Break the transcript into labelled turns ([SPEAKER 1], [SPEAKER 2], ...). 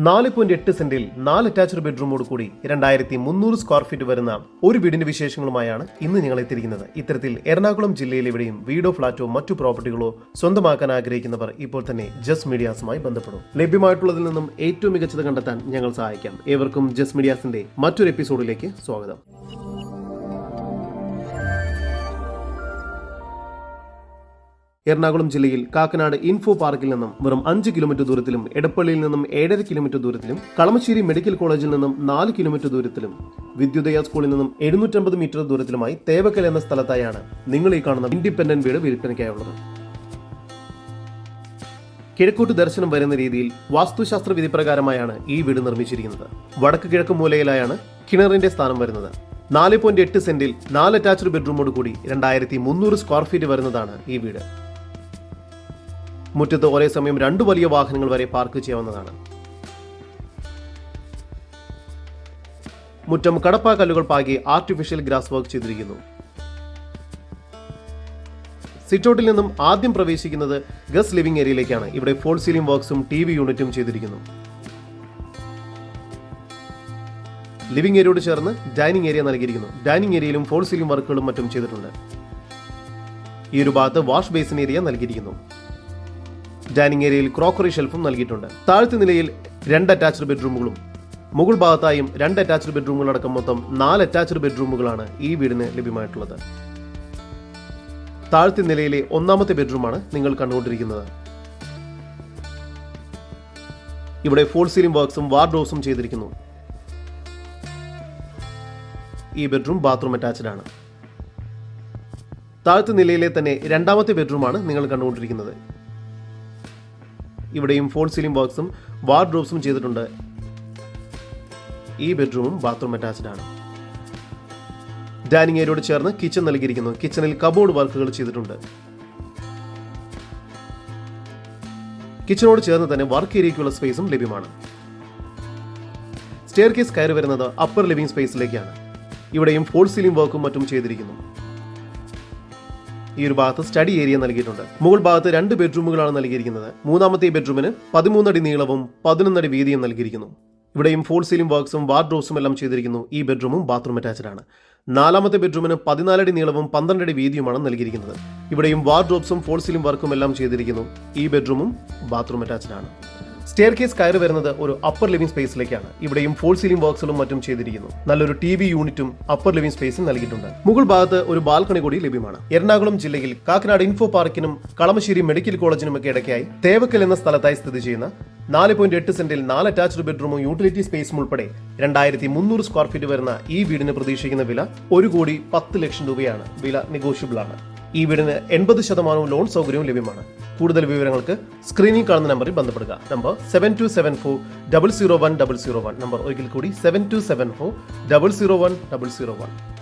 [SPEAKER 1] 4.8 സെന്റിൽ 4 അറ്റാച്ച്ഡ് ബെഡ്റൂമോട് കൂടി 2300 square feet വരുന്ന ഒരു വീടിന്റെ വിശേഷങ്ങളുമായാണ് ഇന്ന് ഞങ്ങൾ എത്തിയിരിക്കുന്നത്. ഇത്തരത്തിൽ എറണാകുളം ജില്ലയിൽ എവിടെയും വീടോ ഫ്ളാറ്റോ മറ്റു പ്രോപ്പർട്ടികളോ സ്വന്തമാക്കാൻ ആഗ്രഹിക്കുന്നവർ ഇപ്പോൾ തന്നെ ജസ്റ്റ് മീഡിയാസുമായി ബന്ധപ്പെടും. ലഭ്യമായിട്ടുള്ളതിൽ നിന്നും ഏറ്റവും മികച്ചത് കണ്ടെത്താൻ ഞങ്ങൾ സഹായിക്കാം. ഏവർക്കും ജസ്റ്റ് മീഡിയാസിന്റെ മറ്റൊരു എപ്പിസോഡിലേക്ക് സ്വാഗതം. എറണാകുളം ജില്ലയിൽ കാക്കനാട് ഇൻഫോ പാർക്കിൽ നിന്നും വെറും 5 കിലോമീറ്റർ ദൂരത്തിലും, എടപ്പള്ളിയിൽ നിന്നും 7.5 കിലോമീറ്റർ ദൂരത്തിലും, കളമശ്ശേരി മെഡിക്കൽ കോളേജിൽ നിന്നും 4 കിലോമീറ്റർ ദൂരത്തിലും, വിദ്യുദയ സ്കൂളിൽ നിന്നും 750 മീറ്റർ ദൂരത്തിലുമായി തേവക്കൽ എന്ന സ്ഥലത്തായാണ് നിങ്ങൾ ഈ കാണുന്ന ഇൻഡിപെൻഡന്റ് വീട് വിൽപ്പനയ്ക്കായുള്ളത്. കിഴക്കോട്ട് ദർശനം വരുന്ന രീതിയിൽ വാസ്തുശാസ്ത്ര വിധി പ്രകാരമായാണ് ഈ വീട് നിർമ്മിച്ചിരിക്കുന്നത്. വടക്ക് കിഴക്ക് മൂലയിലായാണ് കിണറിന്റെ സ്ഥാനം വരുന്നത്. 4.8 സെന്റിൽ 4 അറ്റാച്ച്ഡ് ബെഡ്റൂമോട് കൂടി 2300 സ്ക്വയർ ഫീറ്റ് വരുന്നതാണ് ഈ വീട്. മുറ്റത്ത് ഒരേ സമയം 2 വലിയ വാഹനങ്ങൾ വരെ പാർക്ക് ചെയ്യാവുന്നതാണ്. മുറ്റം കടപ്പാ കല്ലുകൾ പാകി ആർട്ടിഫിഷ്യൽ ഗ്രാസ് വർക്ക് ചെയ്തിരിക്കുന്നു. സിറ്റൗട്ടിൽ നിന്നും ആദ്യം പ്രവേശിക്കുന്നത് ഗസ്റ്റ് ലിവിംഗ് ഏരിയയിലേക്കാണ്. ഇവിടെ ഫോൾ സീലിംഗ് വർക്ക്സും TV യൂണിറ്റും ചെയ്തിരിക്കുന്നു. ലിവിംഗ് ഏരിയയോട് ചേർന്ന് ഡൈനിങ് ഏരിയ നൽകിയിരിക്കുന്നു. ഡൈനിങ് ഏരിയയിലും ഫോൾ സീലിംഗ് വർക്കുകളും മറ്റും ചെയ്തിട്ടുണ്ട്. ഈ ഒരു ഭാഗത്ത് വാഷ് ബേസിൻ ഏരിയ നൽകിയിരിക്കുന്നു. ഡൈനിങ് ഏരിയയിൽ ക്രോക്കറി ഷെൽഫും നൽകിയിട്ടുണ്ട്. താഴത്തെ നിലയിൽ 2 അറ്റാച്ച്ഡ് ബെഡ്റൂമുകളും മുകൾ ഭാഗത്തായും 2 അറ്റാച്ച്ഡ് ബെഡ്റൂമുകളടക്കം മൊത്തം 4 അറ്റാച്ച്ഡ് ബെഡ്റൂമുകളാണ് ഈ വീടിന് ലഭ്യമായിട്ടുള്ളത്. താഴത്തെ നിലയിലെ 1ാമത്തെ ബെഡ്റൂമാണ് നിങ്ങൾ കണ്ടുകൊണ്ടിരിക്കുന്നത്. ഇവിടെ ഫോൾ സീലിംഗ് വർക്ക്സും വാർഡ്രോബ്സും ചെയ്തിരിക്കുന്നു. ഈ ബെഡ്റൂം ബാത്റൂം അറ്റാച്ച്ഡ് ആണ്. താഴത്തെ നിലയിലെ തന്നെ 2ാമത്തെ ബെഡ്റൂമാണ് നിങ്ങൾ കണ്ടുകൊണ്ടിരിക്കുന്നത്. ഇവിടെയും ഫോൾ സീലിംഗ് വർക്ക്സും വാർഡ്രോബ്സും ചെയ്തിട്ടുണ്ട്. ഈ ബെഡ്റൂമും ബാത്റൂം അറ്റാച്ച്ഡ് ആണ്. ഡൈനിങ് ഏരിയയോട് ചേർന്ന് കിച്ചൺ നൽകിയിരിക്കുന്നു. കിച്ചണിൽ കബോർഡ് വർക്കുകൾ ചെയ്തിട്ടുണ്ട്. കിച്ചണോട് ചേർന്ന് തന്നെ വർക്ക് ഏരിയയ്ക്കുള്ള സ്പേസും ലഭ്യമാണ്. സ്റ്റെയർ കേസ് കയറി വരുന്നത് അപ്പർ ലിവിംഗ് സ്പേസിലേക്കാണ്. ഇവിടെയും ഫോൾ സീലിംഗ് വർക്കും മറ്റും ചെയ്തിരിക്കുന്നു. ഈ ഒരു ഭാഗത്ത് സ്റ്റഡി ഏരിയ നൽകിയിട്ടുണ്ട്. മുകൾ ഭാഗത്ത് 2 ബെഡ്റൂമുകളാണ് നൽകിയിരിക്കുന്നത്. 3ാമത്തെ ബെഡ്റൂമിന് 13 അടി നീളവും 11 അടി വീതിയും നൽകിയിരിക്കുന്നു. ഇവിടെയും ഫോൾ സീലിംഗ് വർക്ക്സും വാർഡ്രോബ്സും എല്ലാം ചെയ്തിരിക്കുന്നു. ഈ ബെഡ്റൂമും ബാത്റൂം അറ്റാച്ച്ഡ് ആണ്. 4ാമത്തെ ബെഡ്റൂമിന് 14 അടി നീളവും 12 അടി വീതിയുമാണ് നൽകിയിരിക്കുന്നത്. ഇവിടെയും വാർഡ്രോബ്സും ഫോൾ സീലിംഗ് വർക്കും എല്ലാം ചെയ്തിരിക്കുന്നു. ഈ ബെഡ്റൂമും ബാത്റൂം അറ്റാച്ച്ഡ് ആണ്. സ്റ്റെയർ കേസ് കയറി വരുന്നത് ഒരു അപ്പർ ലിവിംഗ് സ്പേസിലേക്കാണ്. ഇവിടെയും ഫോൾ സീലിംഗ് വർക്ക്സും മറ്റും ചെയ്തിരിക്കുന്നു. നല്ലൊരു TV യൂണിറ്റും അപ്പർ ലിവിംഗ് സ്പേസും നൽകിയിട്ടുണ്ട്. മുകൾ ഭാഗത്ത് ഒരു ബാൽക്കണി കൂടി ലഭ്യമാണ്. എറണാകുളം ജില്ലയിൽ കാക്കനാട് ഇൻഫോ പാർക്കിനും കളമശ്ശേരി മെഡിക്കൽ കോളേജിനുമൊക്കെ ഇടയ്ക്കായി തേവക്കൽ എന്ന സ്ഥലത്തായി സ്ഥിതി ചെയ്യുന്ന 4.8 സെന്റിൽ 4 അറ്റാച്ച്ഡ് ബെഡ്റൂമും യൂട്ടിലിറ്റി സ്പേസും ഉൾപ്പെടെ 2300 സ്ക്വയർ ഫീറ്റ് വരുന്ന ഈ വീടിന് പ്രതീക്ഷിക്കുന്ന വില 1,10,00,000 രൂപയാണ്. വില നെഗോഷ്യബിൾ ആണ്. ഈ വീടിന് 80% ലോൺ സൗകര്യവും ലഭ്യമാണ്. കൂടുതൽ വിവരങ്ങൾക്ക് സ്ക്രീനിൽ കാണുന്ന നമ്പറിൽ ബന്ധപ്പെടുക. നമ്പർ 7274 001 001. നമ്പർ ഒരിക്കൽ കൂടി 7274 001 001.